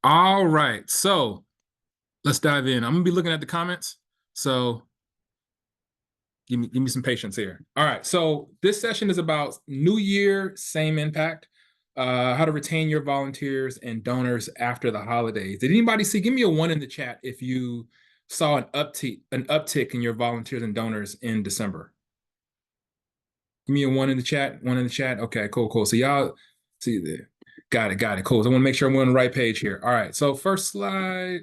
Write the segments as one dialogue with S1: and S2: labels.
S1: All right, so let's dive in. I'm gonna be looking at the comments, so give me some patience here. All right, so this session is about New Year, same impact. How to retain your volunteers and donors after the holidays. Did anybody see? Give me a one in the chat if you saw an uptick in your volunteers and donors in December. Give me a one in the chat. One in the chat. Okay, cool. So y'all see there. Got it. Cool. So I want to make sure I'm on the right page here. All right. So first slide.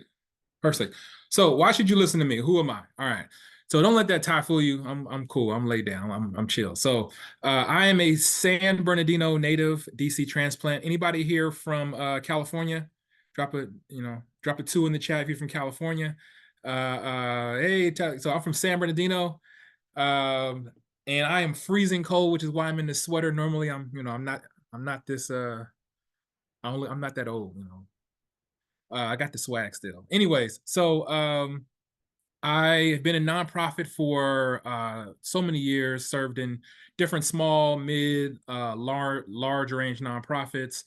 S1: Perfect. So why should you listen to me? Who am I? All right. So don't let that tie fool you. I'm cool. I'm laid down. I'm chill. So I am a San Bernardino native, DC transplant. Anybody here from California? Drop a two in the chat if you're from California. So I'm from San Bernardino. And I am freezing cold, which is why I'm in the sweater. Normally I'm not this I'm not that old. I got the swag still. Anyways, so I've been a nonprofit for so many years, served in different small, mid, large range nonprofits,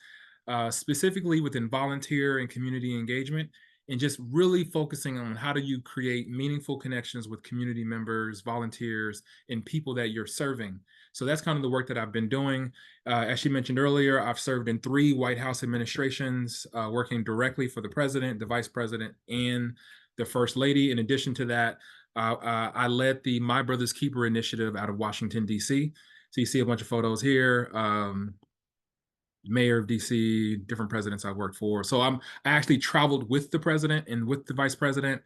S1: specifically within volunteer and community engagement, and just really focusing on how do you create meaningful connections with community members, volunteers, and people that you're serving. So that's kind of the work that I've been doing. As she mentioned earlier, I've served in 3 White House administrations, working directly for the president, the vice president, and the first lady. In addition to that, I led the My Brother's Keeper initiative out of Washington, D.C. So you see a bunch of photos here. Mayor of DC, different presidents I worked for. So I actually traveled with the president and with the vice president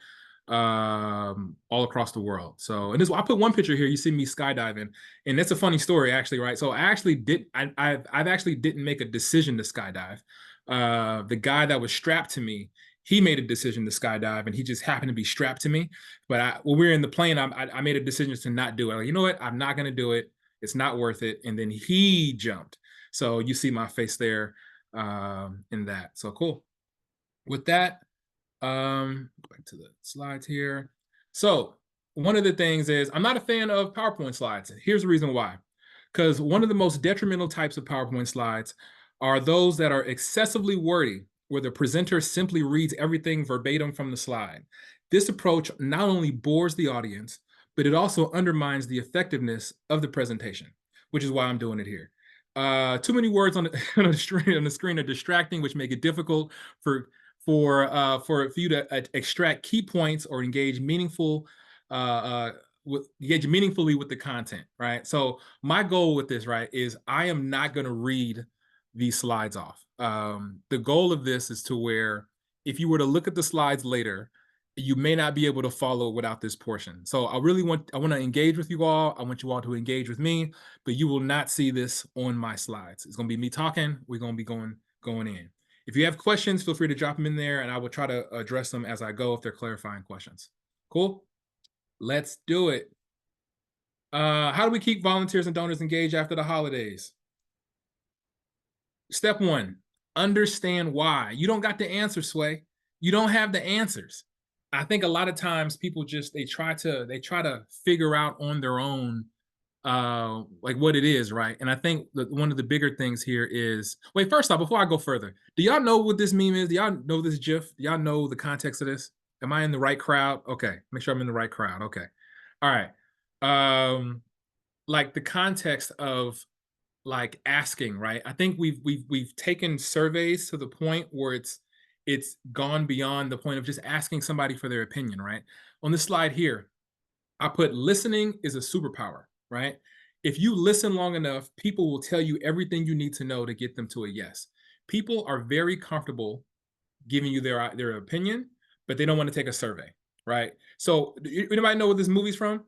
S1: all across the world. So, and I put one picture here. You see me skydiving, and that's a funny story, actually, right? So I've actually didn't make a decision to skydive. The guy that was strapped to me, he made a decision to skydive, and he just happened to be strapped to me. But when we were in the plane, I made a decision to not do it. Like, you know what? I'm not going to do it. It's not worth it. And then he jumped. So you see my face there in that. So cool. With that, back to the slides here. So one of the things is I'm not a fan of PowerPoint slides. Here's the reason why. Because one of the most detrimental types of PowerPoint slides are those that are excessively wordy, where the presenter simply reads everything verbatim from the slide. This approach not only bores the audience, but it also undermines the effectiveness of the presentation, which is why I'm doing it here. Too many words on the screen are distracting, which make it difficult for you to extract key points or engage meaningfully with the content, right? So my goal with this, right, is I am not going to read these slides off. The goal of this is to where if you were to look at the slides later, you may not be able to follow without this portion. So I want to engage with you all. I want you all to engage with me, but you will not see this on my slides. It's going to be me talking. We're going to be going in. If you have questions, feel free to drop them in there, and I will try to address them as I go if they're clarifying questions. Cool? Let's do it. How do we keep volunteers and donors engaged after the holidays? Step 1, understand why. You don't got the answer, Sway. You don't have the answers. I think a lot of times people they try to figure out on their own like what it is, right? And I think that one of the bigger things here is, wait, first off, before I go further, do y'all know what this meme is? Do y'all know this GIF? Do y'all know the context of this? Am I in the right crowd? Okay, make sure I'm in the right crowd. Okay, all right. Like the context of like asking, right? I think we've taken surveys to the point where it's gone beyond the point of just asking somebody for their opinion, right? On this slide here, I put listening is a superpower, right? If you listen long enough, people will tell you everything you need to know to get them to a yes. People are very comfortable giving you their opinion, but they don't want to take a survey, right? So anybody know what this movie's from?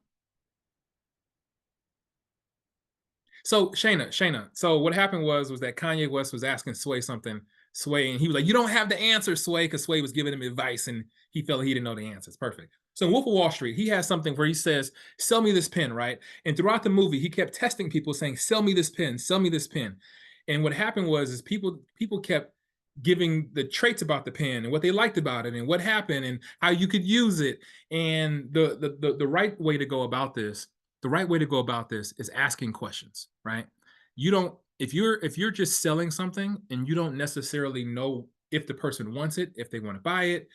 S1: So Shayna. So what happened was that Kanye West was asking Sway something, Sway, and he was like, "You don't have the answer, Sway," because Sway was giving him advice, and he felt like he didn't know the answers. Perfect. So in Wolf of Wall Street, he has something where he says, "Sell me this pen," right? And throughout the movie, he kept testing people, saying, "Sell me this pen, sell me this pen." And what happened was people kept giving the traits about the pen and what they liked about it and what happened and how you could use it. And the right way to go about this is asking questions, right? You don't, if you're just selling something and you don't necessarily know if the person wants it, if they want to buy it,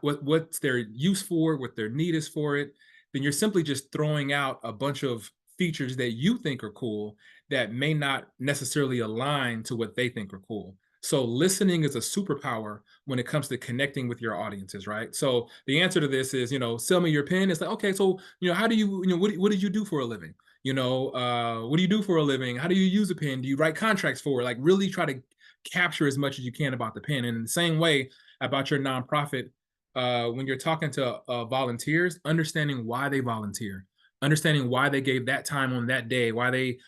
S1: what's their use for it, what their need is for it, then you're simply just throwing out a bunch of features that you think are cool that may not necessarily align to what they think are cool. So listening is a superpower when it comes to connecting with your audiences, right? So the answer to this is, sell me your pen. It's like, okay, so how do what did you do for a living? What do you do for a living? How do you use a pen? Do you write contracts for it? Like really try to capture as much as you can about the pen. And in the same way about your nonprofit, when you're talking to volunteers, understanding why they volunteer, understanding why they gave that time on that day, why they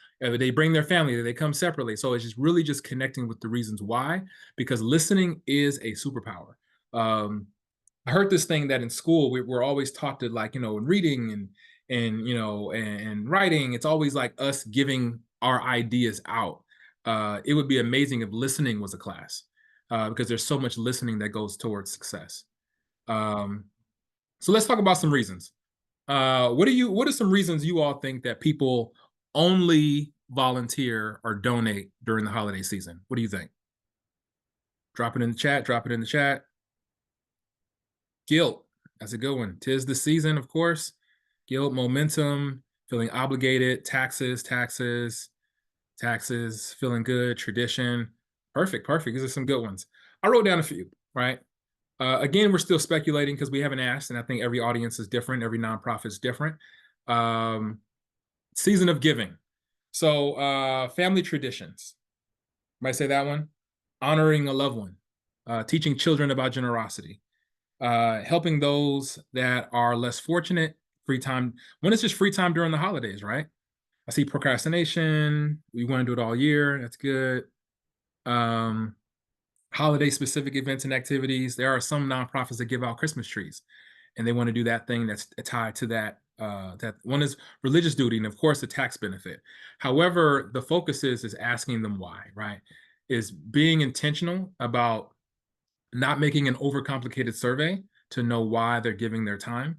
S1: bring their family, they come separately. So it's just really just connecting with the reasons why, because listening is a superpower. Um, I heard this thing that in school we're always taught to, like, in reading and writing, it's always like us giving our ideas out. It would be amazing if listening was a class, because there's so much listening that goes towards success. Um, so let's talk about some reasons. What are some reasons you all think that people only volunteer or donate during the holiday season? What do you think? Drop it in the chat. Drop it in the chat. Guilt. That's a good one. 'Tis the season, of course. Guilt, momentum, feeling obligated, taxes, feeling good, tradition. Perfect, perfect. These are some good ones. I wrote down a few, right? Again, we're still speculating because we haven't asked, and I think every audience is different, every nonprofit is different. Season of giving. So, family traditions. Might say that one. Honoring a loved one, teaching children about generosity, helping those that are less fortunate, free time. When it's just free time during the holidays, right? I see procrastination. We want to do it all year. That's good. Um, Holiday specific events and activities. There are some nonprofits that give out Christmas trees, and they want to do that thing that's tied to that. That one is religious duty, and of course the tax benefit. However, the focus is asking them why, right? Is being intentional about not making an overcomplicated survey to know why they're giving their time.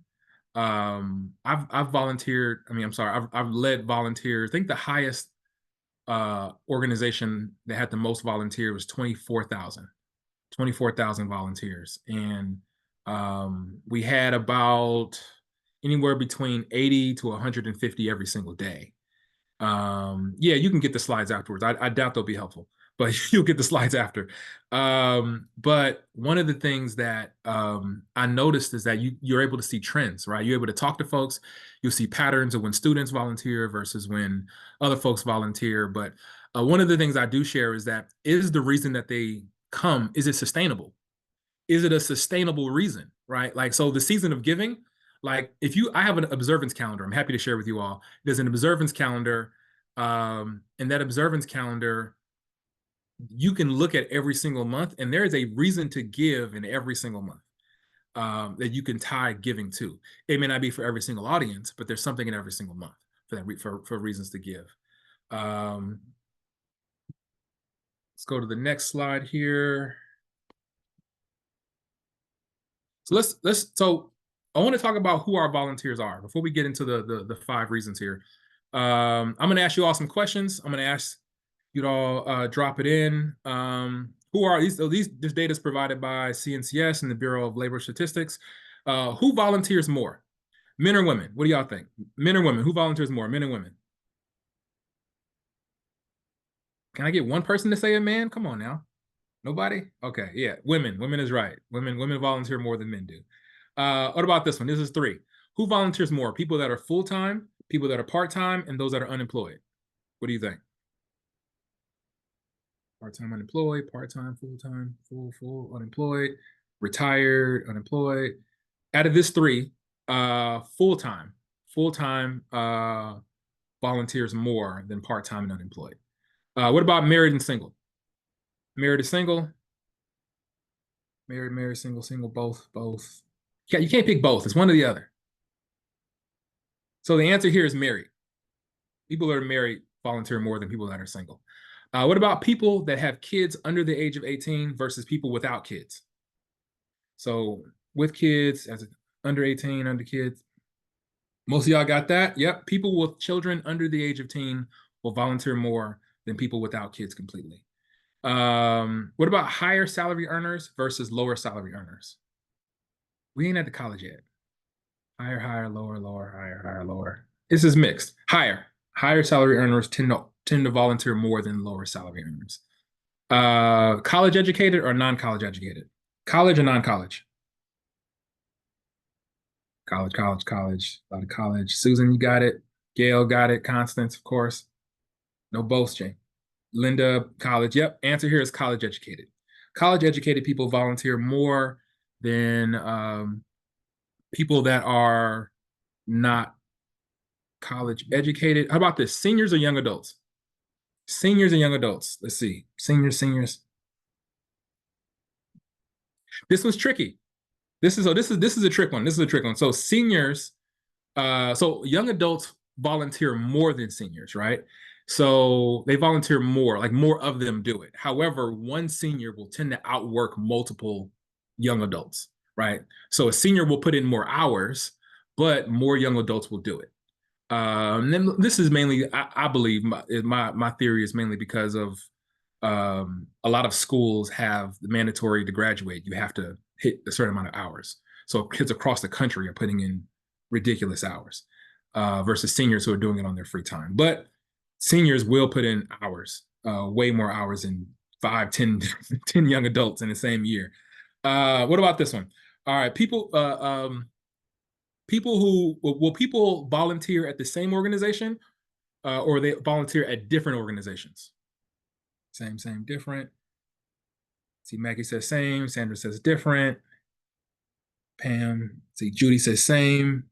S1: I've volunteered. I mean, I'm sorry. I've led volunteers. I think the highest organization that had the most volunteer was 24,000 volunteers. And we had about anywhere between 80 to 150 every single day. Yeah, you can get the slides afterwards. I doubt they'll be helpful, but you'll get the slides after. But one of the things that I noticed is that you're able to see trends, right? You're able to talk to folks. You'll see patterns of when students volunteer versus when other folks volunteer. But one of the things I do share is the reason that they come, is it sustainable? Is it a sustainable reason, right? Like, so the season of giving, like I have an observance calendar, I'm happy to share with you all. There's an observance calendar, and that observance calendar, you can look at every single month, and there is a reason to give in every single month, that you can tie giving to. It may not be for every single audience, but there's something in every single month for reasons to give. Let's go to the next slide here. So I want to talk about who our volunteers are before we get into the 5 reasons here. I'm going to ask you all some questions. I'm going to ask you to all drop it in. Who are these? This data is provided by CNCS and the Bureau of Labor Statistics. Who volunteers more, men or women? What do y'all think? Men or women? Who volunteers more, men or women? Can I get one person to say a man? Come on now. Nobody? Okay, yeah, women. Women is right. Women volunteer more than men do. What about this one? This is 3. Who volunteers more? People that are full-time, people that are part-time, and those that are unemployed. What do you think? Part-time, unemployed, part-time, full-time, full, unemployed, retired, unemployed. Out of this 3, full-time volunteers more than part-time and unemployed. What about married and single? Married or single? Married, single, both. Yeah, you can't pick both. It's one or the other. So the answer here is married. People that are married volunteer more than people that are single. What about people that have kids under the age of 18 versus people without kids? So with kids, as under 18, under kids. Most of y'all got that? Yep. People with children under the age of 10 will volunteer more than people without kids completely. What about higher salary earners versus lower salary earners? We ain't at the college yet. Higher, higher, lower, lower, higher, higher, lower. This is mixed. Higher. Higher salary earners tend to volunteer more than lower salary earners. College educated or non-college educated? College or non-college? College, college, college. A lot of college. Susan, you got it. Gail got it. Constance, of course. No boasting. Linda, college. Yep. Answer here is college educated. College educated people volunteer more than people that are not college educated. How about this? Seniors or young adults? Seniors and young adults. Let's see. Seniors, seniors. This one's tricky. This is a trick one. This is a trick one. So seniors, so young adults volunteer more than seniors, right? So they volunteer more, like more of them do it. However, one senior will tend to outwork multiple young adults, right? So a senior will put in more hours, but more young adults will do it. And then this is mainly, I believe, my theory is mainly because of a lot of schools have the mandatory to graduate. You have to hit a certain amount of hours. So kids across the country are putting in ridiculous hours versus seniors who are doing it on their free time. But seniors will put in hours, way more hours than 5, 10, 10 young adults in the same year. What about this one? All right, people who will people volunteer at the same organization or they volunteer at different organizations? Same, different. See, Maggie says same. Sandra says different. Pam, see, Judy says same.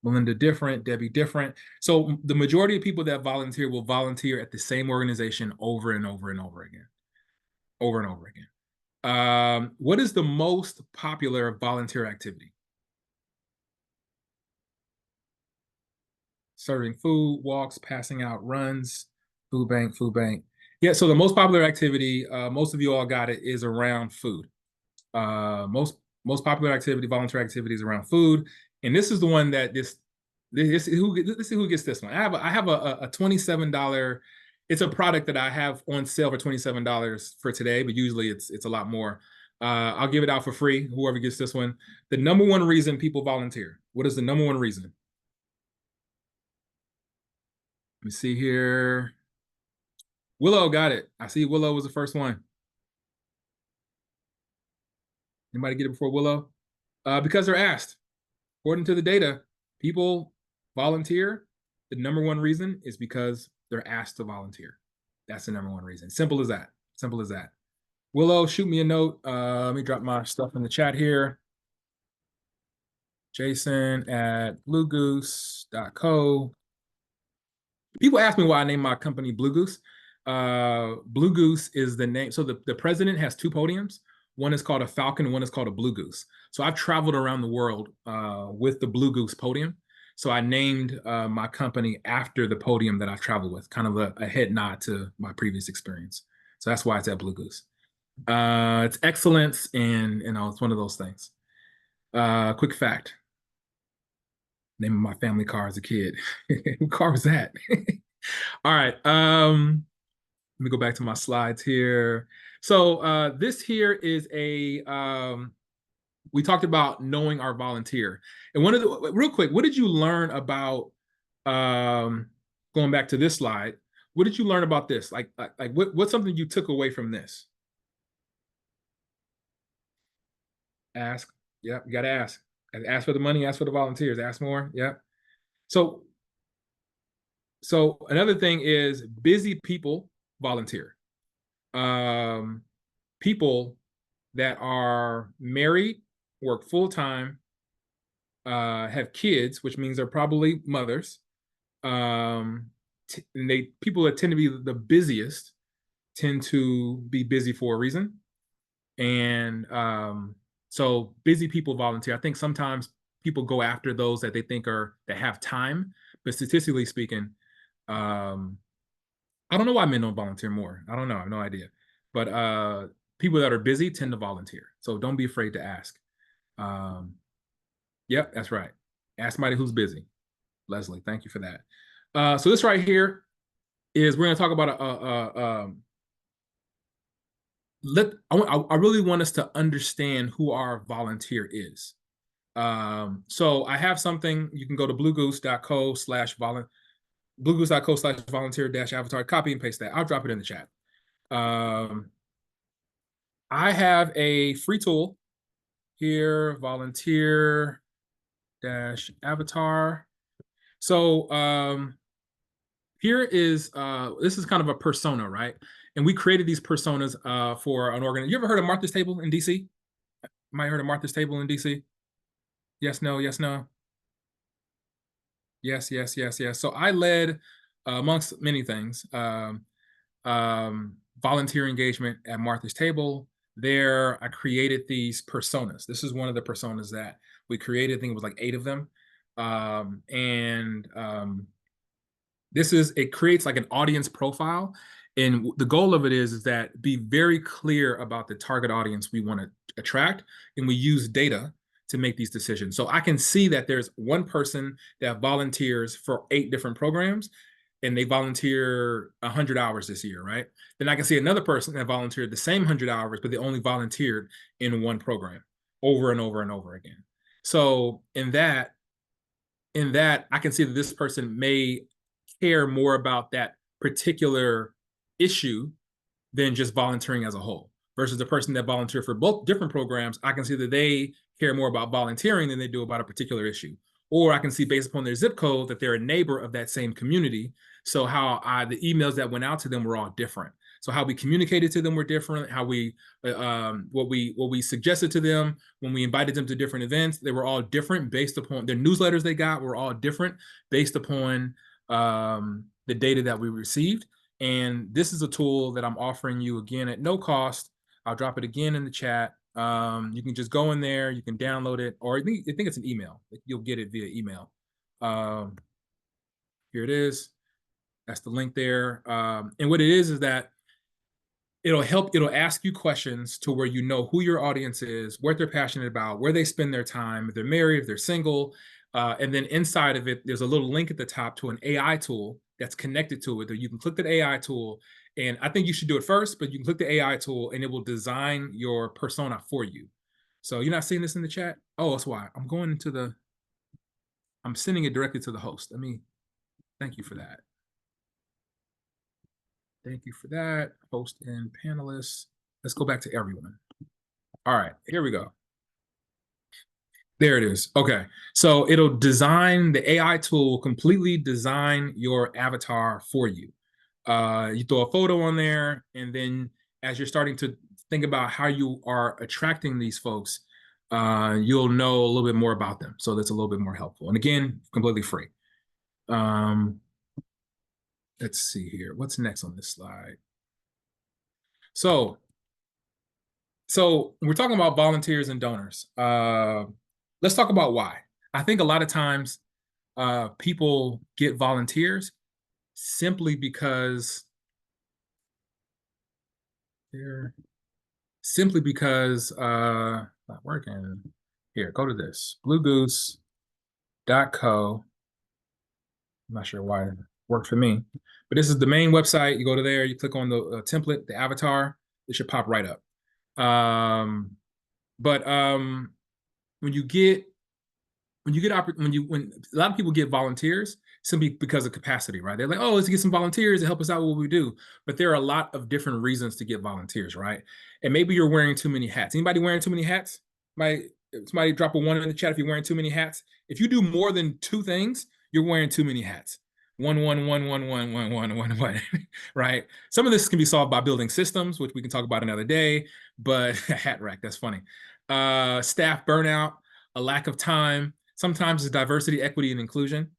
S1: Melinda different. Debbie different. So the majority of people that volunteer will volunteer at the same organization over and over and over again. Over and over again. What is the most popular volunteer activity? Serving food, walks, passing out, runs, food bank, food bank. Yeah, so the most popular activity, most of you all got it, is around food. Most popular activity, volunteer activities around food, and this is the one that this who let's see who gets this one. I have a $27. It's a product that I have on sale for $27 for today, but usually it's a lot more. I'll give it out for free. Whoever gets this one. The number one reason people volunteer. What is the number one reason? Let me see here. Willow got it. I see Willow was the first one. Anybody get it before Willow? Because they're asked. According to the data, people volunteer. The number one reason is because they're asked to volunteer. That's the number one reason. Simple as that. Simple as that. Willow, shoot me a note. Let me drop my stuff in the chat here. Jason at bluegoose.co. People ask me why I named my company Blue Goose. Blue Goose is the name. So the president has two podiums. One is called a Falcon, one is called a Blue Goose. So I've traveled around the world with the Blue Goose podium. So I named my company after the podium that I've traveled with, kind of a head nod to my previous experience. So that's why it's at Blue Goose. It's excellence, and it's one of those things. Quick fact: name of my family car as a kid. Who car was that? All right. Let me go back to my slides here. So this here is we talked about knowing our volunteer. And real quick, what did you learn about, going back to this slide, what did you learn about this? Like what's something you took away from this? Ask. Yep, you got to ask. Ask for the money, ask for the volunteers, ask more. Yep. So another thing is busy people volunteer. People that are married, work full time, have kids, which means they're probably mothers. And people that tend to be the busiest tend to be busy for a reason. And so busy people volunteer. I think sometimes people go after those that they think that have time, but statistically speaking, I don't know why men don't volunteer more. I don't know. I have no idea. But people that are busy tend to volunteer. So don't be afraid to ask. Yep, that's right. Ask somebody who's busy. Leslie, thank you for that. So this right here is we're going to talk about I really want us to understand who our volunteer is. So I have something. You can go to bluegoose.co/volunteer dash avatar, copy and paste that. I'll drop it in the chat. Um, I have a free tool here, volunteer dash avatar. So here is this is kind of a persona, right? And we created these personas for an organ. You ever heard of Martha's Table in DC? Might heard of Martha's Table in DC? Yes, no, yes, no. Yes, yes, yes, yes. So I led, amongst many things, volunteer engagement at Martha's Table. There, I created these personas. This is one of the personas that we created. I think it was like 8 of them. And it creates like an audience profile. And the goal of it is that be very clear about the target audience we want to attract. And we use data to make these decisions. So I can see that there's one person that volunteers for 8 different programs and they volunteer 100 hours this year, right? Then I can see another person that volunteered the same 100 hours, but they only volunteered in one program over and over and over again. So in that, I can see that this person may care more about that particular issue than just volunteering as a whole. Versus the person that volunteered for both different programs, I can see that they care more about volunteering than they do about a particular issue. Or I can see based upon their zip code that they're a neighbor of that same community. So the emails that went out to them were all different. So how we communicated to them were different. How we what we suggested to them when we invited them to different events, they were all different based upon their newsletters they got were all different based upon the data that we received. And this is a tool that I'm offering you again at no cost. I'll drop it again in the chat. You can just go in there, you can download it, or I think it's an email. You'll get it via email. Here it is. That's the link there. And what it is that it'll ask you questions to where you know who your audience is, what they're passionate about, where they spend their time, if they're married, if they're single. And then inside of it, there's a little link at the top to an AI tool that's connected to it. That you can click that AI tool, and I think you should do it first, but you can click the AI tool and it will design your persona for you. So you're not seeing this in the chat? Oh, that's why. I'm sending it directly to the host. Thank you for that. Thank you for that, host and panelists. Let's go back to everyone. All right, here we go. There it is. Okay, so it'll design, the AI tool completely design your avatar for you. You throw a photo on there, and then as you're starting to think about how you are attracting these folks, you'll know a little bit more about them. So that's a little bit more helpful. And again, completely free. Let's see here. What's next on this slide? So we're talking about volunteers and donors. Let's talk about why. I think a lot of times people get volunteers simply because not working. Here, go to this, bluegoose.co. I'm not sure why it worked for me, but this is the main website. You go to there, you click on the template, the avatar, it should pop right up. But when a lot of people get volunteers simply because of capacity, right? They're like, oh, let's get some volunteers to help us out with what we do. But there are a lot of different reasons to get volunteers, right? And maybe you're wearing too many hats. Anybody wearing too many hats? Somebody drop a 1 in the chat if you're wearing too many hats. If you do more than 2 things, you're wearing too many hats. 1, 1, 1, 1, 1, 1, 1, 1, 1, right? Some of this can be solved by building systems, which we can talk about another day, but hat rack, that's funny. Staff burnout, a lack of time. Sometimes it's diversity, equity, and inclusion.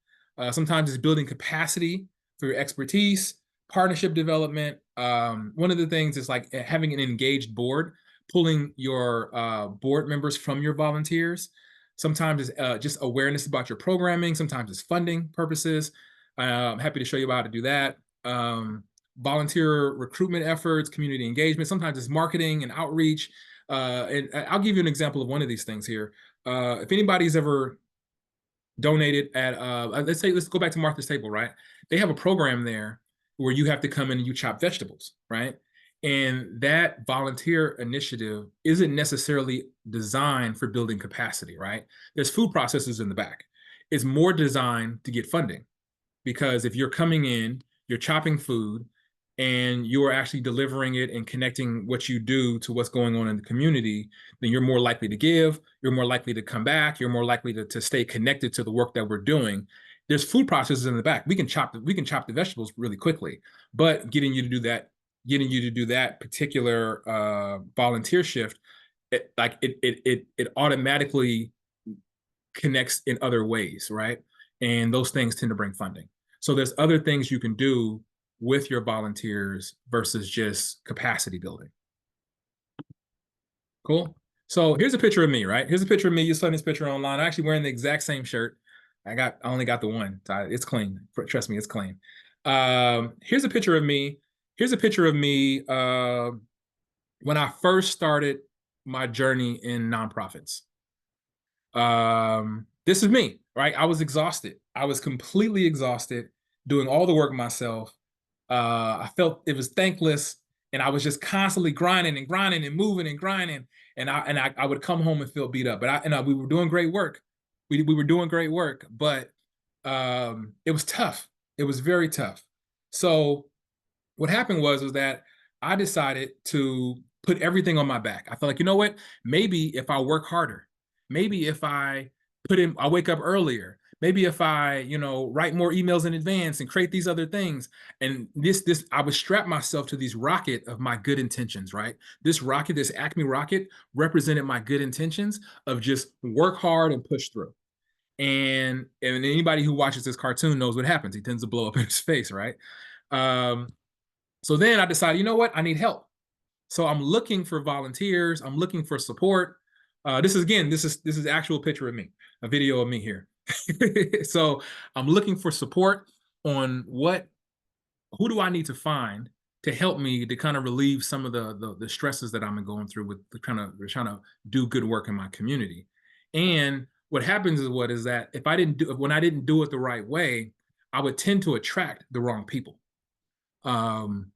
S1: Sometimes it's building capacity for your expertise, partnership development. One of the things is like having an engaged board, pulling your board members from your volunteers. Sometimes it's just awareness about your programming. Sometimes it's funding purposes. I'm happy to show you how to do that. Volunteer recruitment efforts, community engagement. Sometimes it's marketing and outreach. And I'll give you an example of one of these things here. If anybody's ever donated at, let's go back to Martha's Table, right? They have a program there where you have to come in and you chop vegetables, right? And that volunteer initiative isn't necessarily designed for building capacity, right? There's food processors in the back. It's more designed to get funding, because if you're coming in, you're chopping food, and you're actually delivering it and connecting what you do to what's going on in the community, then you're more likely to give, you're more likely to come back, you're more likely to stay connected to the work that we're doing. There's food processors in the back. We can chop the vegetables really quickly, but getting you to do that particular volunteer shift, it automatically connects in other ways, right? And those things tend to bring funding. So there's other things you can do with your volunteers versus just capacity building. Cool. So here's a picture of me, right? Here's a picture of me. You saw this picture online. I'm actually wearing the exact same shirt. I only got the one. It's clean. Trust me, it's clean. Here's a picture of me. Here's a picture of me when I first started my journey in nonprofits. This is me, right? I was exhausted. I was completely exhausted doing all the work myself. I felt it was thankless, and I was just constantly grinding and grinding and moving and grinding. And I would come home and feel beat up. But we were doing great work. We were doing great work, but it was tough. It was very tough. So what happened was that I decided to put everything on my back. I felt like, you know what? Maybe if I work harder, maybe if I wake up earlier, maybe if I, write more emails in advance and create these other things. And I would strap myself to these rocket of my good intentions, right? This rocket, this Acme rocket represented my good intentions of just work hard and push through. And anybody who watches this cartoon knows what happens. He tends to blow up in his face, right? Um, so then I decided, you know what? I need help. So I'm looking for volunteers. I'm looking for support. This is actual picture of me, a video of me here. So I'm looking for support on who do I need to find to help me to kind of relieve some of the stresses that I'm going through with trying to do good work in my community. And what happens is that when I didn't do it the right way, I would tend to attract the wrong people. Um,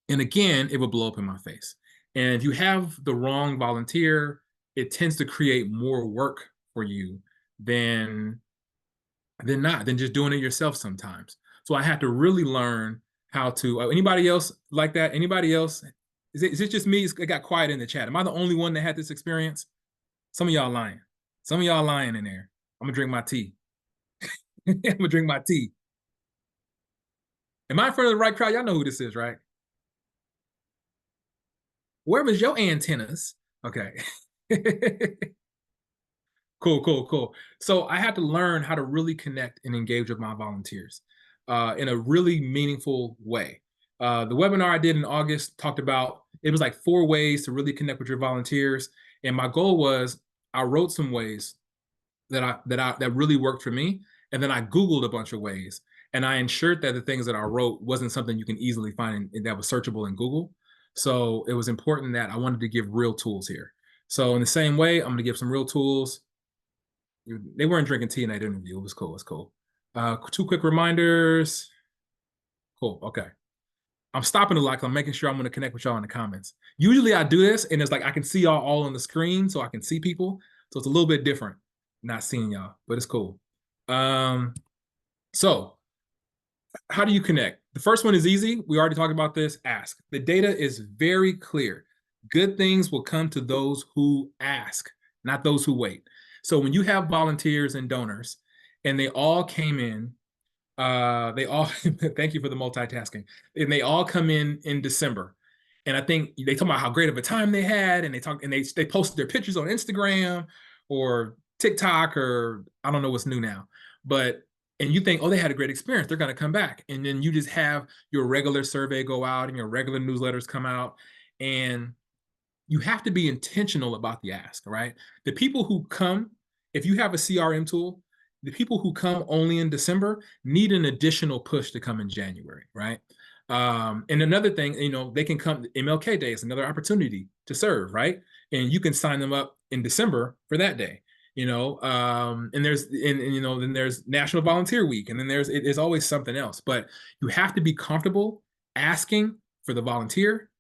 S1: and again, it would blow up in my face. And if you have the wrong volunteer, it tends to create more work for you than than just doing it yourself sometimes. So I had to really learn how to. Anybody else like that? Anybody else? Is it just me? It got quiet in the chat. Am I the only one that had this experience? Some of y'all lying. Some of y'all lying in there. I'm gonna drink my tea. I'm gonna drink my tea. Am I in front of the right crowd? Y'all know who this is, right? Where was your antennas? Okay. Cool, cool, cool. So I had to learn how to really connect and engage with my volunteers in a really meaningful way. The webinar I did in August talked about, it was like 4 ways to really connect with your volunteers. And my goal was, I wrote some ways that really worked for me. And then I Googled a bunch of ways, and I ensured that the things that I wrote wasn't something you can easily find that was searchable in Google. So it was important that I wanted to give real tools here. So in the same way, I'm going to give some real tools. They weren't drinking tea in that interview. It was cool. It's cool. 2 quick reminders. Cool. Okay. I'm stopping a lot because I'm making sure I'm going to connect with y'all in the comments. Usually I do this, and it's like I can see y'all all on the screen, so I can see people. So it's a little bit different not seeing y'all, but it's cool. So how do you connect? The first one is easy. We already talked about this. Ask. The data is very clear. Good things will come to those who ask, not those who wait. So when you have volunteers and donors, and they all came in, they all thank you for the multitasking, and they all come in December, and I think they talk about how great of a time they had, and they posted their pictures on Instagram or TikTok, or I don't know what's new now, but and you think, oh, they had a great experience, they're going to come back, and then you just have your regular survey go out and your regular newsletters come out, and you have to be intentional about the ask, right? The people who come, if you have a CRM tool, the people who come only in December need an additional push to come in January, right? And another thing, they can come. MLK Day is another opportunity to serve, right? And you can sign them up in December for that day. And then there's National Volunteer Week, and then there's always something else. But you have to be comfortable asking for the volunteer,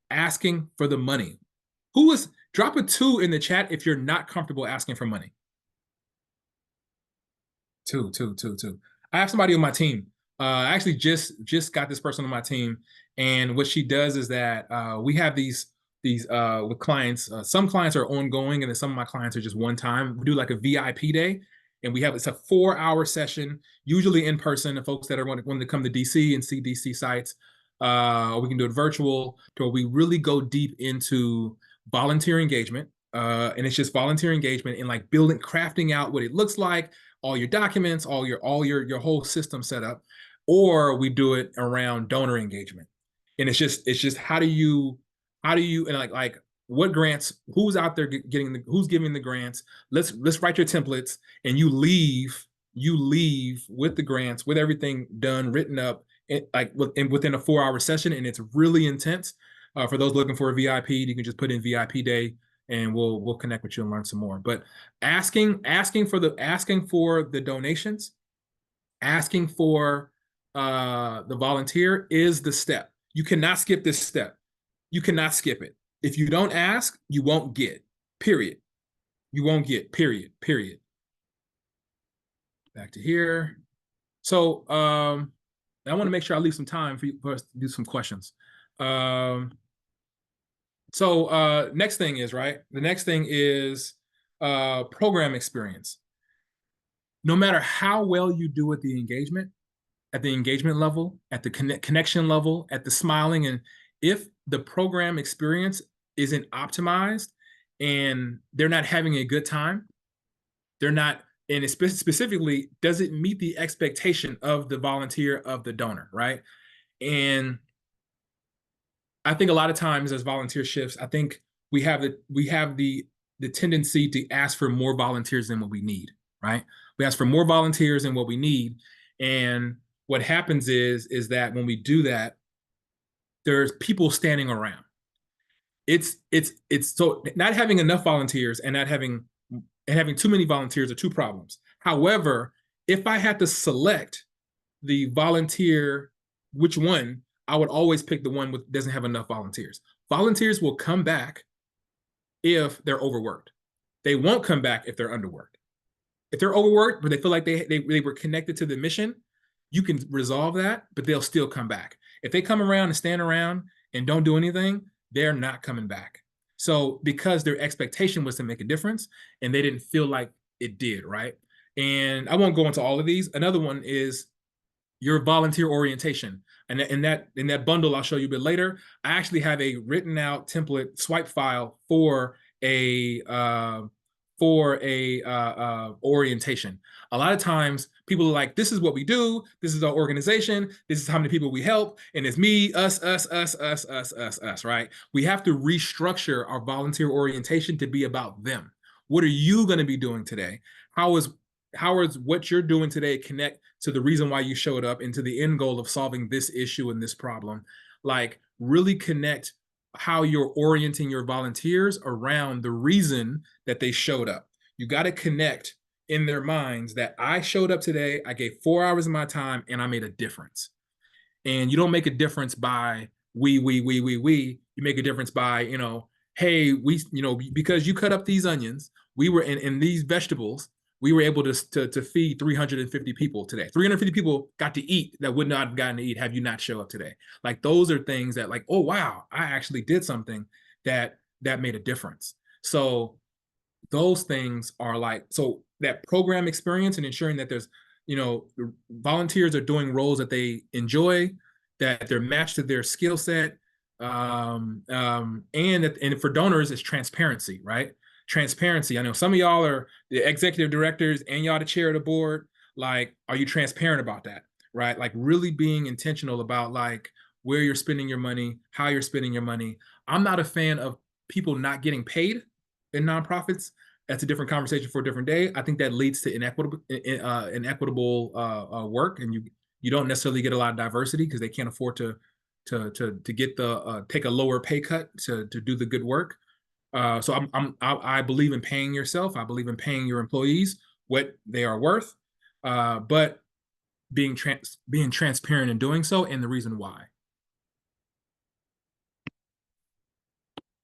S1: asking for the money. Who is drop a 2 in the chat if you're not comfortable asking for money. Two. I have somebody on my team. I actually just got this person on my team, and what she does is that we have these with clients. Some clients are ongoing, and then some of my clients are just one time. We do like a VIP day, and it's a 4-hour session, usually in person. The folks that are wanting to come to DC and see DC sites, or we can do it virtual, where we really go deep into volunteer engagement. And it's just volunteer engagement and like building, crafting out what it looks like, all your documents, all your whole system set up, or we do it around donor engagement. And it's just how do you and like what grants, who's out there who's giving the grants. Let's write your templates, and you leave with the grants, with everything done, written up, within a 4-hour session, and it's really intense. For those looking for a VIP, you can just put in VIP day, and we'll connect with you and learn some more. But asking for the donations, asking for the volunteer is the step. You cannot skip this step. You cannot skip it. If you don't ask, you won't get. Period. You won't get. Period. Back to here. So I want to make sure I leave some time for us to do some questions. So next thing is, right? The next thing is program experience. No matter how well you do at the engagement level, at the connection level, at the smiling, and if the program experience isn't optimized and they're not having a good time, they're not, and it specifically doesn't meet the expectation of the volunteer, of the donor, right? And I think a lot of times as volunteer shifts, I think we have the tendency to ask for more volunteers than what we need, right? We ask for more volunteers than what we need, and what happens is that when we do that, there's people standing around. It's so not having enough volunteers and having too many volunteers are two problems. However, if I had to select the volunteer, which one, I would always pick the one that doesn't have enough volunteers. Volunteers will come back if they're overworked. They won't come back if they're underworked. If they're overworked, but they feel like they were connected to the mission, you can resolve that, but they'll still come back. If they come around and stand around and don't do anything, they're not coming back. So because their expectation was to make a difference and they didn't feel like it did, right? And I won't go into all of these. Another one is your volunteer orientation. And in that bundle I'll show you a bit later, I actually have a written out template swipe file for a orientation. A lot of times people are like, this is what we do, this is our organization, this is how many people we help, and it's me, us, right? We have to restructure our volunteer orientation to be about them. What are you going to be doing today? How is what you're doing today connect to the reason why you showed up and to the end goal of solving this issue and this problem? Like, really connect how you're orienting your volunteers around the reason that they showed up. You got to connect in their minds that I showed up today, I gave 4 hours of my time, and I made a difference. And you don't make a difference by we. You make a difference by, hey, because you cut up these onions, we were in these vegetables, we were able to feed 350 people today. 350 people got to eat that would not have gotten to eat have you not show up today. Like, those are things that, like, oh, wow, I actually did something that made a difference. So those things are like, so that program experience and ensuring that there's, volunteers are doing roles that they enjoy, that they're matched to their skill set. And for donors, it's transparency, right? Transparency. I know some of y'all are the executive directors and y'all the chair of the board. Like, are you transparent about that, right? Like, really being intentional about like where you're spending your money, how you're spending your money. I'm not a fan of people not getting paid in nonprofits. That's a different conversation for a different day. I think that leads to inequitable work, and you don't necessarily get a lot of diversity because they can't afford to get take a lower pay cut to do the good work. So I believe in paying yourself. I believe in paying your employees what they are worth, but being transparent in doing so, and the reason why.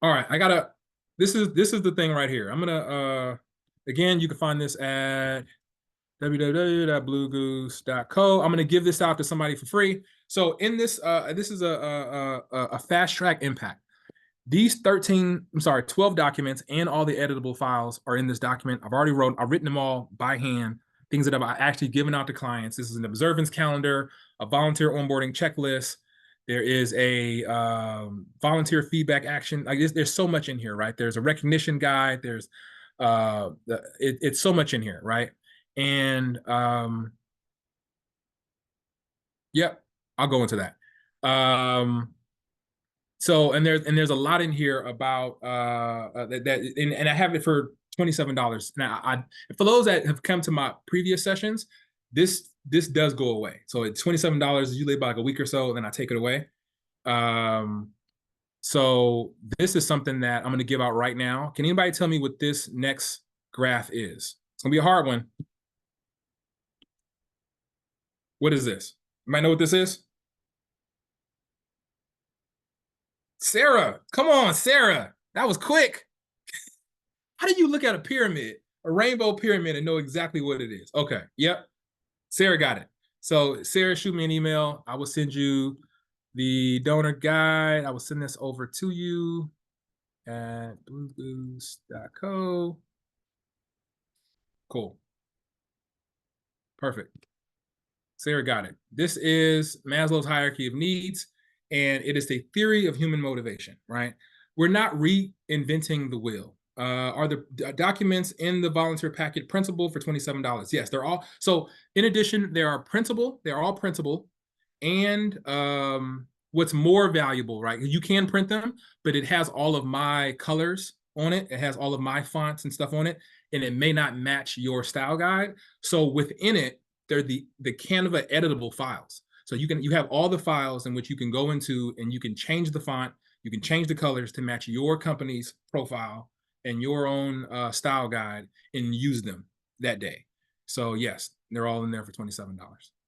S1: All right, I gotta. This is the thing right here. I'm gonna again, you can find this at www.bluegoose.co. I'm gonna give this out to somebody for free. So in this, this is a fast track impact. These 12 documents and all the editable files are in this document. I've written them all by hand, things that I've actually given out to clients. This is an observance calendar, a volunteer onboarding checklist. There is a volunteer feedback action. Like there's so much in here, right? There's a recognition guide. There's it's so much in here, right? And yep, I'll go into that. So there's a lot in here about and I have it for $27. Now for those that have come to my previous sessions, this does go away. So it's $27 usually about like a week or so, then I take it away. So this is something that I'm going to give out right now. Can anybody tell me what this next graph is? It's going to be a hard one. What is this? You might know what this is? Sarah, come on, Sarah. That was quick. How do you look at a pyramid, a rainbow pyramid, and know exactly what it is? Okay, yep. Sarah got it. So Sarah, shoot me an email. I will send you the donor guide. I will send this over to you at bluegoose.co. Cool. Perfect. Sarah got it. This is Maslow's hierarchy of needs, and it is a theory of human motivation, right? We're not reinventing the wheel. Are the documents in the volunteer packet printable for $27? Yes, they're all. So in addition, they're all printable. And what's more valuable, right? You can print them, but it has all of my colors on it. It has all of my fonts and stuff on it, and it may not match your style guide. So within it, they're the Canva editable files. So you have all the files in which you can go into and you can change the font, you can change the colors to match your company's profile and your own style guide and use them that day. So yes, they're all in there for $27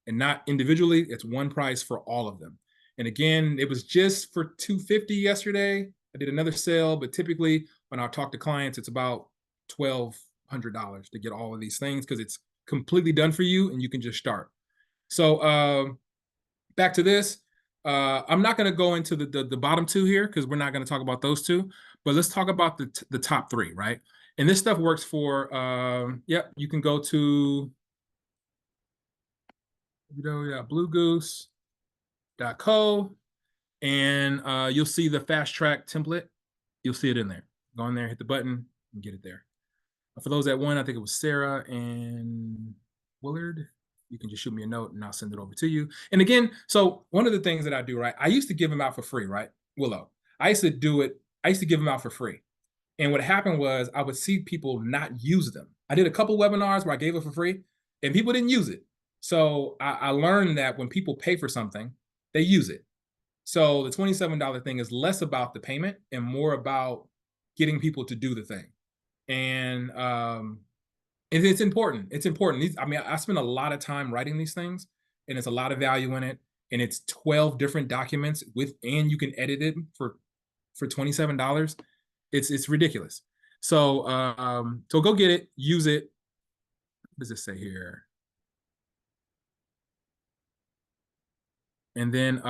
S1: and not individually. It's one price for all of them. And again, it was just for $250 yesterday. I did another sale, but typically when I talk to clients, it's about $1,200 to get all of these things because it's completely done for you and you can just start. So back to this. I'm not going to go into the bottom two here because we're not going to talk about those two, but let's talk about the top three, right? And this stuff works for, you can go to bluegoose.co and you'll see the fast track template. You'll see it in there. Go in there, hit the button, and get it there. For those that won, I think it was Sarah and Willard. You can just shoot me a note and I'll send it over to you. And again, so one of the things that I do, right? I used to give them out for free, right? Willow. I used to give them out for free. And what happened was I would see people not use them. I did a couple webinars where I gave it for free and people didn't use it. So I learned that when people pay for something, they use it. So the $27 thing is less about the payment and more about getting people to do the thing. And it's important. It's important. I spend a lot of time writing these things, and it's a lot of value in it. And it's 12 different documents and you can edit it for $27. It's ridiculous. So so go get it, use it. What does this say here? And then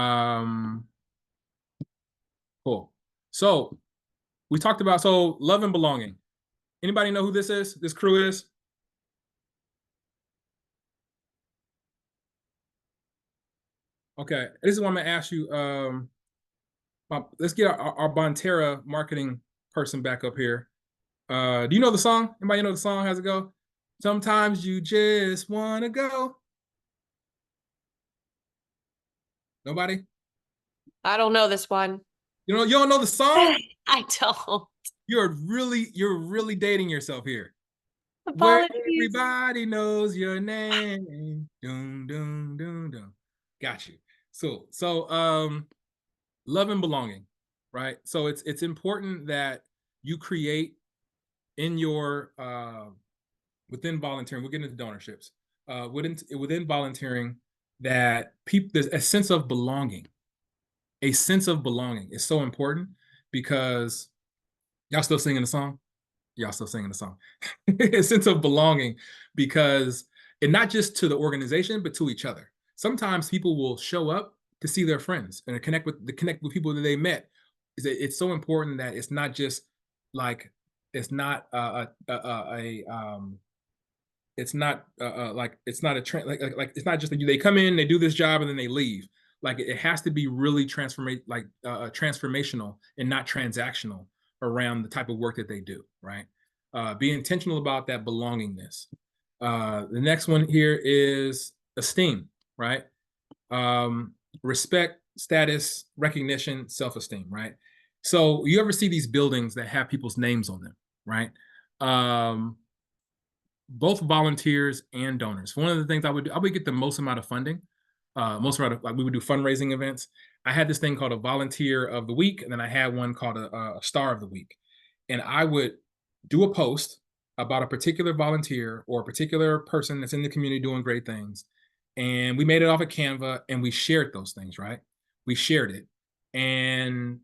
S1: cool. So we talked about love and belonging. Anybody know who this is? This crew is? Okay, this is what I'm gonna ask you. Let's get our Bonterra marketing person back up here. Do you know the song? Anybody know the song? How's it go? Sometimes you just wanna go. Nobody?
S2: I don't know this one.
S1: You don't know the song?
S2: I don't.
S1: You're really dating yourself here.
S2: Apologies.
S1: Where everybody knows your name. Dun, dun, dun, dun. Got you. So love and belonging, right? So it's important that you create in your within volunteering. We'll get into donorships. Within volunteering, that there's a sense of belonging. A sense of belonging is so important because Y'all still singing the song? Y'all still singing the song? A sense of belonging, because, and not just to the organization, but to each other. Sometimes people will show up to see their friends and connect with people that they met. It's so important that it's not just like, it's not it's not like, it's not a like it's not just that they come in, they do this job, and then they leave. Like, it has to be really transformational and not transactional around the type of work that they do, right? Be intentional about that belongingness. The next one here is esteem, right? um, Respect, status, recognition, self-esteem, right? So you ever see these buildings that have people's names on them, right? um, both volunteers and donors. One of the things I would do, I would get the most amount of funding. Most amount of, like, we would do fundraising events. I had this thing called a volunteer of the week, and then I had one called a star of the week. And I would do a post about a particular volunteer or a particular person that's in the community doing great things. And we made it off of Canva, and we shared those things, right? We shared it. And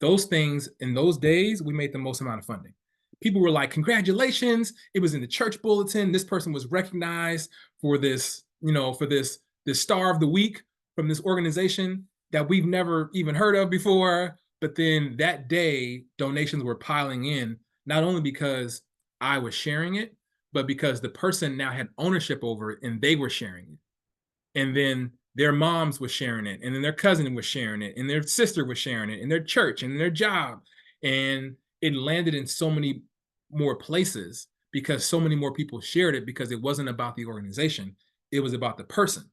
S1: those things, in those days, we made the most amount of funding. People were like, congratulations, it was in the church bulletin, this person was recognized for this, for this star of the week from this organization that we've never even heard of before. But then that day, donations were piling in, not only because I was sharing it, but because the person now had ownership over it and they were sharing it. And then their moms was sharing it, and then their cousin was sharing it, and their sister was sharing it, in their church and in their job. And it landed in so many more places because so many more people shared it, because it wasn't about the organization, it was about the person.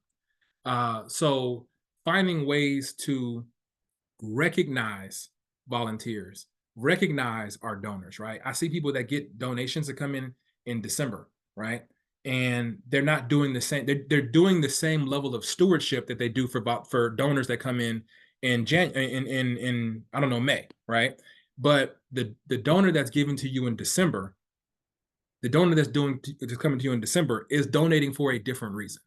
S1: So finding ways to recognize volunteers, recognize our donors, right? I see people that get donations that come in December, right? And they're not doing the same. They're doing the same level of stewardship that they do for donors that come in I don't know, May, right? But the donor that's given to you in December, the donor that's coming to you in December is donating for a different reason.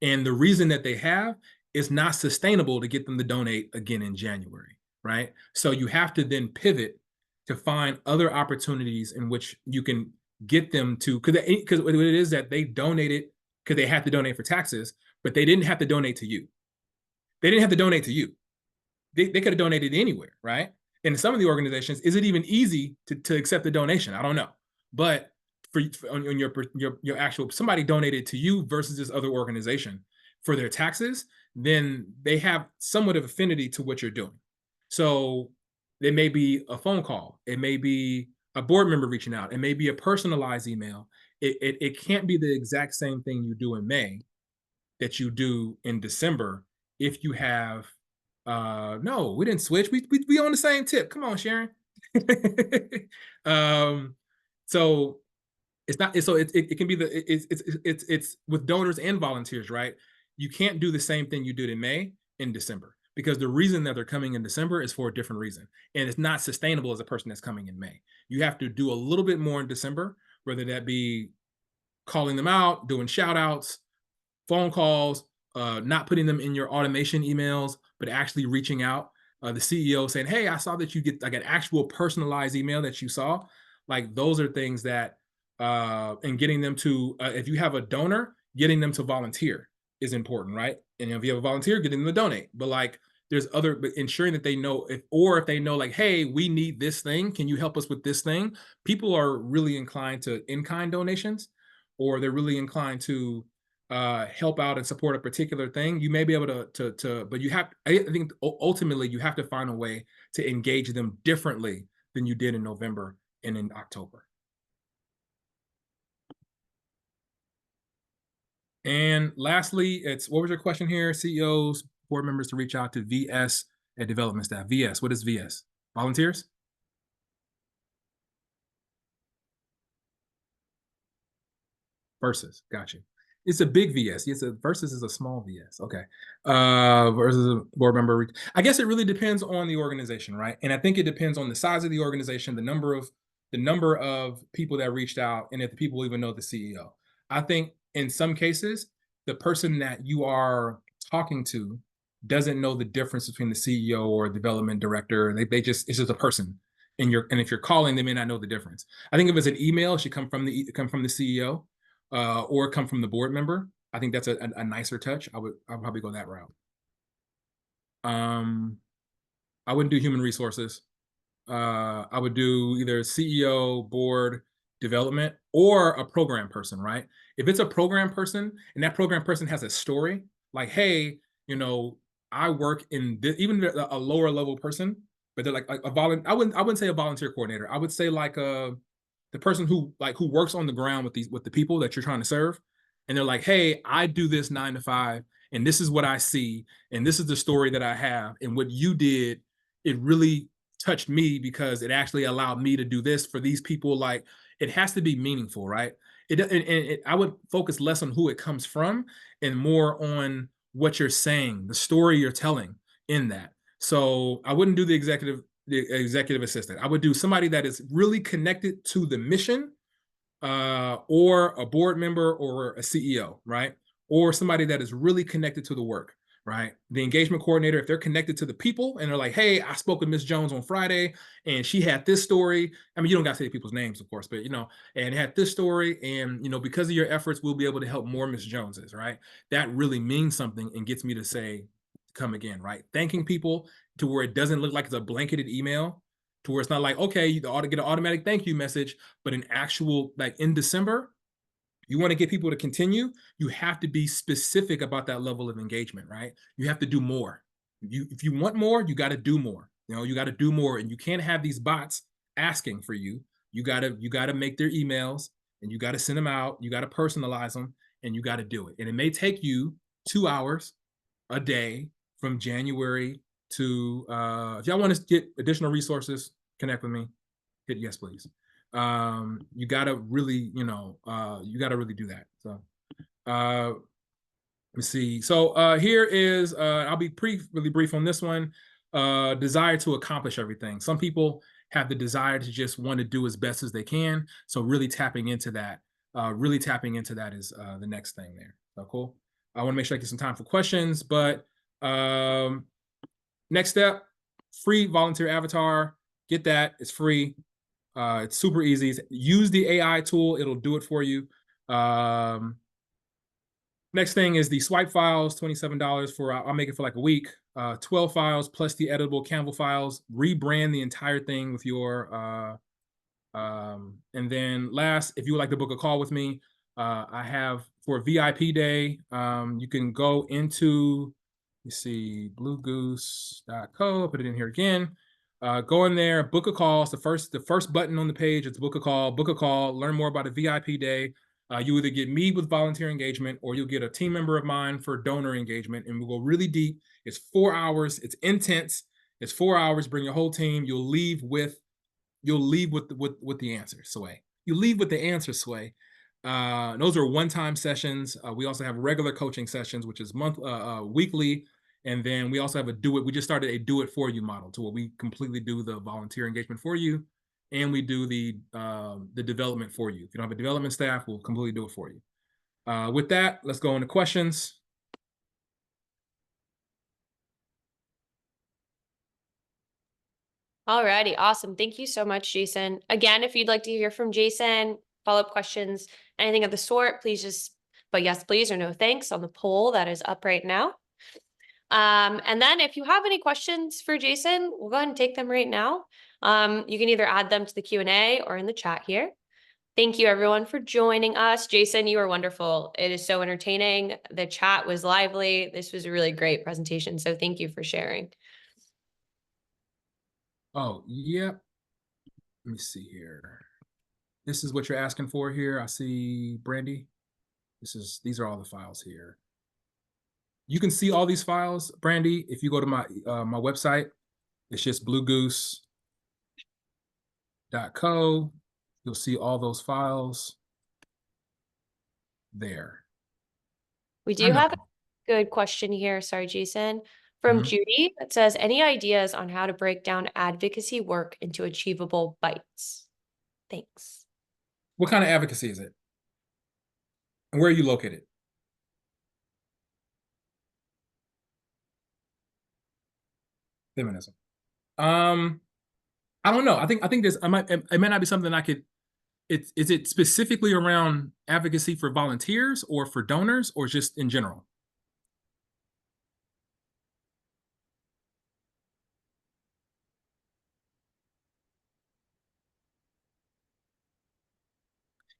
S1: And the reason that they have is not sustainable to get them to donate again in January, right? So you have to then pivot to find other opportunities in which you can get them to, because what it is that they donated because they had to donate for taxes, but they didn't have to donate to you. They didn't have to donate to you. They could have donated anywhere, right? And in some of the organizations, is it even easy to accept the donation? I don't know. But on your actual, somebody donated to you versus this other organization for their taxes, then they have somewhat of affinity to what you're doing. So it may be a phone call, it may be a board member reaching out, it may be a personalized email. It can't be the exact same thing you do in May that you do in December if you have no, we didn't switch. We on the same tip. Come on, Sharon. um so it's not so it can be it's with donors and volunteers, right? You can't do the same thing you did in May in December, because the reason that they're coming in December is for a different reason, and it's not sustainable as a person that's coming in May. You have to do a little bit more in December, whether that be calling them out, doing shout outs, phone calls, not putting them in your automation emails, but actually reaching out. The CEO saying, "Hey, I saw that you get like an actual personalized email that you saw." Like, those are things that, and getting them to, if you have a donor, getting them to volunteer is important, right? And if you have a volunteer, getting them to donate. But like, there's other, but ensuring that they know if they know, like, hey, we need this thing. Can you help us with this thing? People are really inclined to in-kind donations, or they're really inclined to help out and support a particular thing. You may be able but you have, I think ultimately you have to find a way to engage them differently than you did in November and in October. And lastly, it's, what was your question here? CEOs, board members to reach out to VS at development staff. VS, what is VS? Volunteers? Versus, got you. It's a big VS. It's a versus is a small VS. Okay. Versus a board member. I guess it really depends on the organization, right? And I think it depends on the size of the organization, the number of people that reached out, and if the people even know the CEO. I think in some cases, the person that you are talking to doesn't know the difference between the CEO or development director. They just, it's just a person and if you're calling, they may not know the difference. I think if it's an email, it should come from the CEO, or come from the board member. I think that's a nicer touch. I'll probably go that route. Um, I wouldn't do human resources. I would do either CEO, board, development, or a program person, right? If it's a program person and that program person has a story, like, hey, you know, I work in this, even a lower level person, but they're like a volunteer. I wouldn't say a volunteer coordinator. I would say like the person who works on the ground with the people that you're trying to serve. And they're like, hey, I do this 9 to 5, and this is what I see, and this is the story that I have. And what you did, it really touched me because it actually allowed me to do this for these people. Like, it has to be meaningful, right? I would focus less on who it comes from and more on what you're saying, the story you're telling in that. So I wouldn't do the executive assistant. I would do somebody that is really connected to the mission, or a board member or a CEO, right? Or somebody that is really connected to the work, right? The engagement coordinator, if they're connected to the people and they're like, hey, I spoke with Miss Jones on Friday and she had this story. I mean, you don't got to say people's names, of course, but and had this story. And, because of your efforts, we'll be able to help more Miss Joneses, right? That really means something and gets me to say, come again, right? Thanking people to where it doesn't look like it's a blanketed email, to where it's not like, okay, you ought to get an automatic thank you message, but an actual, like in December, you want to get people to continue, you have to be specific about that level of engagement, right? You have to do more. If you want more, you got to do more. You got to do more, and you can't have these bots asking for you. You got to make their emails, and you got to send them out. You got to personalize them, and you got to do it. And it may take you 2 hours a day from January to, if y'all want to get additional resources, connect with me. Hit yes, please. You gotta really, you gotta really do that. So let's see. So here is, I'll be really brief on this one. Desire to accomplish everything. Some people have the desire to just want to do as best as they can. So really tapping into that, is the next thing there. So cool. I want to make sure I get some time for questions, but next step, free volunteer avatar. Get that. It's free. It's super easy. Use the AI tool. It'll do it for you. Next thing is the swipe files, $27 for, I'll make it for like a week. 12 files plus the editable Canva files. Rebrand the entire thing with your, and then last, if you would like to book a call with me, I have for VIP day, you can go into, you see, bluegoose.co, put it in here again. Go in there, book a call. It's the first button on the page. It's book a call, learn more about a VIP day. You either get me with volunteer engagement or you'll get a team member of mine for donor engagement, and we'll go really deep. It's 4 hours. It's intense. It's 4 hours. Bring your whole team. You'll leave with the answer, Sway. You leave with the answer, Sway. Those are one-time sessions. We also have regular coaching sessions, which is weekly. And then we also have a do it. We just started a do it for you model, to where we completely do the volunteer engagement for you, and we do the development for you. If you don't have a development staff, we'll completely do it for you. With that, let's go into questions.
S2: Alrighty, awesome. Thank you so much, Jason. Again, if you'd like to hear from Jason, follow-up questions, anything of the sort, please just put yes, please, or no thanks on the poll that is up right now. And then if you have any questions for Jason, we'll go ahead and take them right now. You can either add them to the Q&A or in the chat here. Thank you everyone for joining us. Jason, you are wonderful. It is so entertaining. The chat was lively. This was a really great presentation. So thank you for sharing.
S1: Oh, yep. Let me see here. This is what you're asking for here. I see Brandy. These are all the files here. You can see all these files, Brandy, if you go to my website. It's just bluegoose.co. You'll see all those files there.
S2: We do have a good question here. Sorry, Jason. From
S1: Mhm.
S2: Judy, that says, any ideas on how to break down advocacy work into achievable bites? Thanks.
S1: What kind of advocacy is it? And where are you located? Feminism. I don't know. I think there's it might not be something I could. Is it specifically around advocacy for volunteers or for donors or just in general?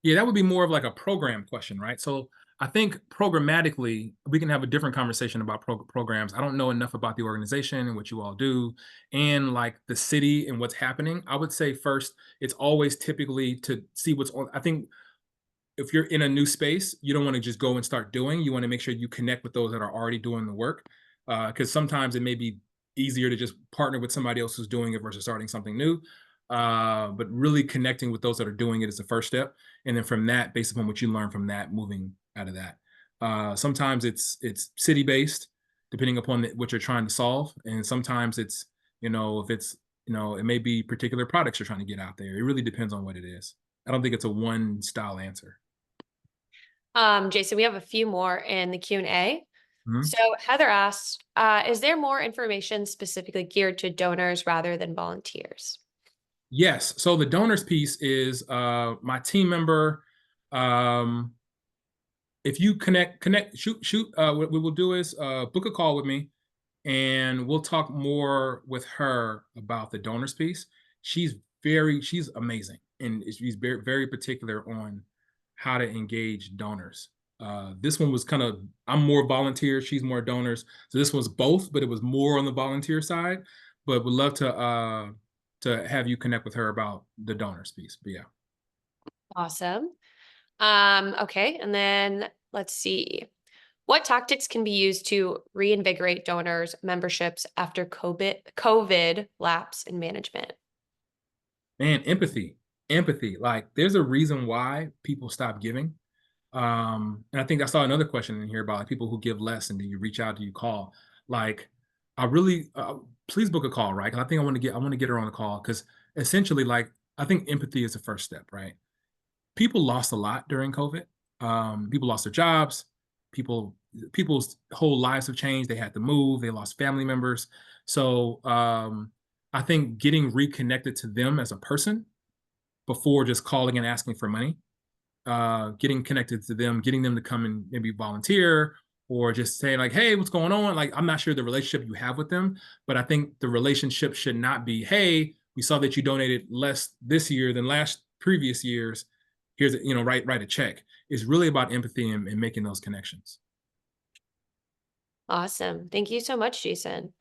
S1: Yeah, that would be more of like a program question, right? So I think programmatically, we can have a different conversation about programs. I don't know enough about the organization and what you all do and like the city and what's happening. I would say first, it's always typically to see what's on. I think if you're in a new space, you don't want to just go and start doing. You want to make sure you connect with those that are already doing the work, because sometimes it may be easier to just partner with somebody else who's doing it versus starting something new. But really connecting with those that are doing it is the first step, and then from that, based upon what you learn from that, moving out of that. Sometimes it's city based, depending upon what you're trying to solve, and sometimes it's if it's it may be particular products you're trying to get out there. It really depends on what it is. I don't think it's a one style answer.
S2: Jason, we have a few more in the Q&A.
S1: Mhm.
S2: So Heather asks, is there more information specifically geared to donors rather than volunteers?
S1: Yes. So the donors piece is my team member. Um, if you shoot. What we will do is book a call with me, and we'll talk more with her about the donors piece. She's amazing, and she's very particular on how to engage donors. This one was kind of I'm more volunteer, she's more donors, so this was both, but it was more on the volunteer side. But would love to have you connect with her about the donors piece. But yeah.
S2: Awesome. Okay, and then let's see. What tactics can be used to reinvigorate donors' memberships after COVID lapse in management?
S1: Man, empathy. Like, there's a reason why people stop giving. And I think I saw another question in here about like people who give less and do you reach out, do you call? Like, I really please book a call, right? 'Cause I think I want to get her on the call because essentially, like, I think empathy is the first step, right? People lost a lot during COVID. People lost their jobs. People people's whole lives have changed. They had to move. They lost family members. So I think getting reconnected to them as a person before just calling and asking for money, getting connected to them, getting them to come and maybe volunteer or just saying like, "Hey, what's going on?" Like, I'm not sure the relationship you have with them, but I think the relationship should not be, "Hey, we saw that you donated less this year than last previous years. Here's write a check." It's really about empathy and making those connections.
S2: Awesome. Thank you so much, Jason.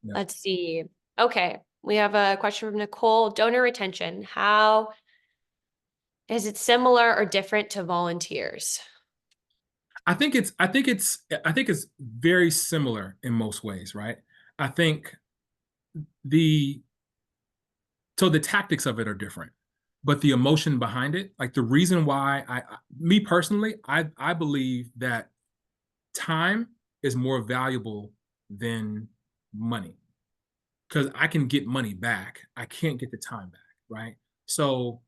S1: Yeah.
S2: Let's see. Okay, we have a question from Nicole. Donor retention. How is it similar or different to volunteers?
S1: I think it's very similar in most ways, right? I think the so the tactics of it are different, but the emotion behind it, like the reason why me personally, I believe that time is more valuable than money because I can get money back. I can't get the time back, right? So,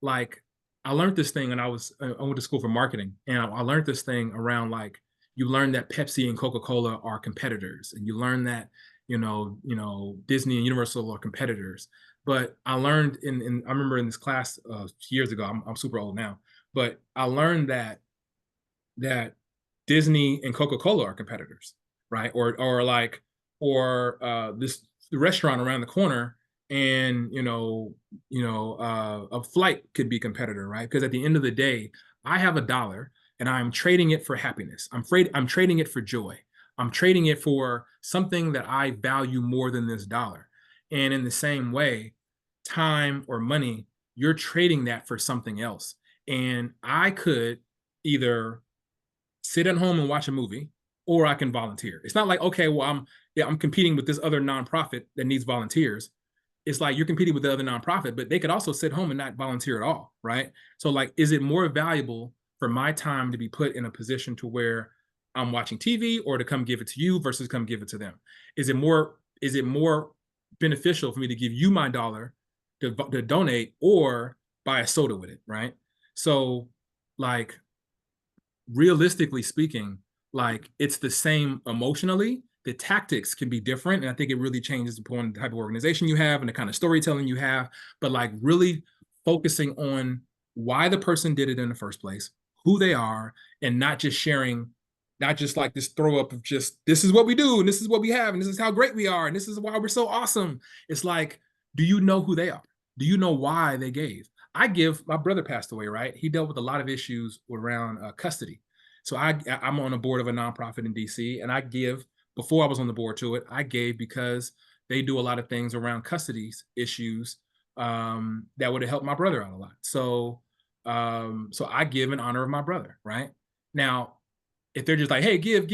S1: like, I learned this thing, and I went to school for marketing, and I learned this thing around like you learn that Pepsi and Coca Cola are competitors, and you learn that Disney and Universal are competitors. But I learned in I remember in this class years ago. I'm super old now, but I learned that Disney and Coca-Cola are competitors, right? Or this restaurant around the corner and a flight could be competitor, right? Because at the end of the day, I have a dollar and I'm trading it for happiness. I'm trading it for joy. I'm trading it for something that I value more than this dollar. And in the same way, time or money, you're trading that for something else. And I could either sit at home and watch a movie, or I can volunteer. It's not like, okay, well, I'm competing with this other nonprofit that needs volunteers. It's like you're competing with the other nonprofit, but they could also sit home and not volunteer at all, right? So like, is it more valuable for my time to be put in a position to where I'm watching TV or to come give it to you versus come give it to them? Is it more beneficial for me to give you my dollar to donate or buy a soda with it, right? So like realistically speaking, like it's the same emotionally the tactics can be different. And I think it really changes upon the type of organization you have and the kind of storytelling you have. But like really focusing on why the person did it in the first place, who they are, and not just sharing, not just like this throw up of just this is what we do and this is what we have and this is how great we are and this is why we're so awesome. It's like, do you know who they are? Do you know why they gave? I give, my brother passed away, right? He dealt with a lot of issues around custody. So I'm on a board of a nonprofit in DC, and I give, before I was on the board to it, I gave because they do a lot of things around custody issues that would have helped my brother out a lot. So I give in honor of my brother, right? Now, if they're just like, hey, give,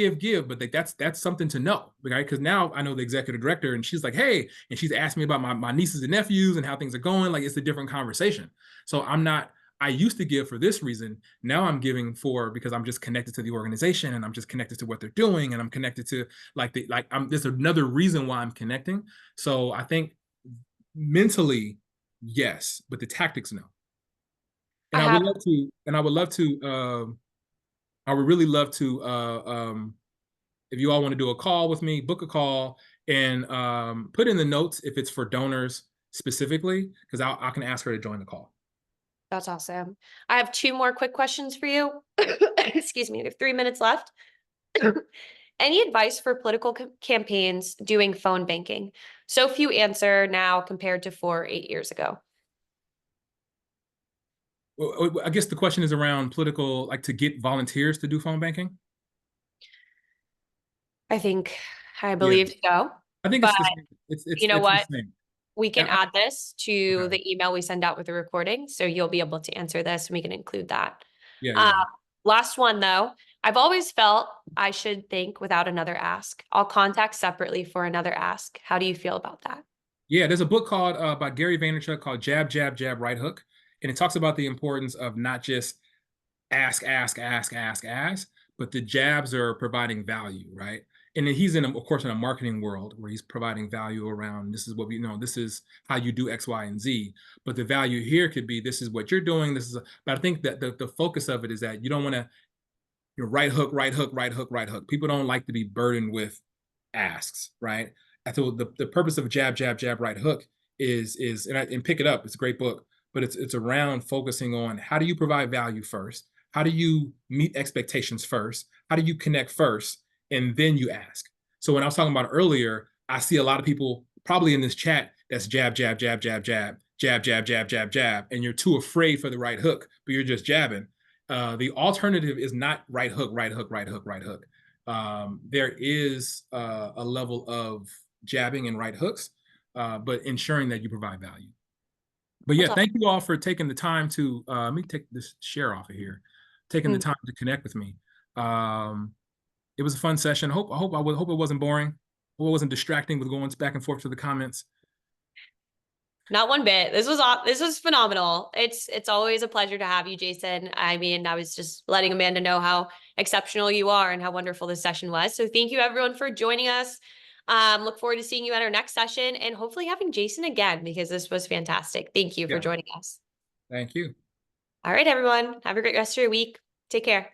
S1: but like that's something to know, right? Because now I know the executive director, and she's like, hey, and she's asking me about my nieces and nephews and how things are going. Like it's a different conversation. So I'm not. I used to give for this reason. Now I'm giving for because I'm just connected to the organization and I'm just connected to what they're doing and I'm connected to there's another reason why I'm connecting. So I think mentally, yes, but the tactics, no. And
S2: I
S1: I would
S2: have,
S1: love to, and I would really love to if you all want to do a call with me, book a call and put in the notes if it's for donors specifically, because I can ask her to join the call.
S2: that's awesome. I have two more quick questions for you. Excuse me, we have 3 minutes left. Any advice for political campaigns doing phone banking? So few answer now compared to 8 years ago.
S1: Well, I guess the question is around political, like to get volunteers to do phone banking.
S2: I think, I
S1: Yeah,
S2: believe so.
S1: I think
S2: But
S1: it's the same.
S2: you know
S1: It's the
S2: what?
S1: same.
S2: We can
S1: Yeah,
S2: add this to
S1: okay.
S2: the email we send out with the recording, so you'll be able to answer this, and we can include that.
S1: Yeah,
S2: Uh,
S1: yeah, yeah.
S2: Last one, though. I've always felt I should think without another ask. I'll contact separately for another ask. How do you feel about that?
S1: Yeah, there's a book called by Gary Vaynerchuk called Jab, Jab, Jab, Right Hook. And it talks about the importance of not just ask, but the jabs are providing value, right? And then he's of course, in a marketing world where he's providing value around this is what we know, this is how you do X, Y, and Z. But the value here could be this is what you're doing. But I think that the focus of it is that you don't want to right hook, right hook, right hook, right hook. People don't like to be burdened with asks, right? I thought the purpose of jab, jab, jab, right hook is and pick it up. It's a great book, but it's around focusing on how do you provide value first, how do you meet expectations first, how do you connect first, and then you ask. So when I was talking about earlier, I see a lot of people probably in this chat that's jab, jab, jab, jab, jab, jab, jab, jab, jab, jab, and you're too afraid for the right hook, but you're just jabbing. The alternative is not right hook, right hook, right hook, right hook. There is a level of jabbing and right hooks, but ensuring that you provide value. But yeah,
S2: That's
S1: thank you all for taking the time to let me take this share off of here, taking the
S2: awesome.
S1: time to connect with me. It was a fun session. Hope it wasn't boring. Hope it wasn't distracting with going back and forth to the comments.
S2: Not one bit. This was phenomenal. It's always a pleasure to have you, Jason. I mean, I was just letting Amanda know how exceptional you are and how wonderful this session was. So thank you everyone for joining us. Look forward to seeing you at our next session and hopefully having Jason again because this was fantastic. Thank you for
S1: Yeah,
S2: joining us.
S1: thank you.
S2: All right, everyone. Have a great rest of your week. Take care.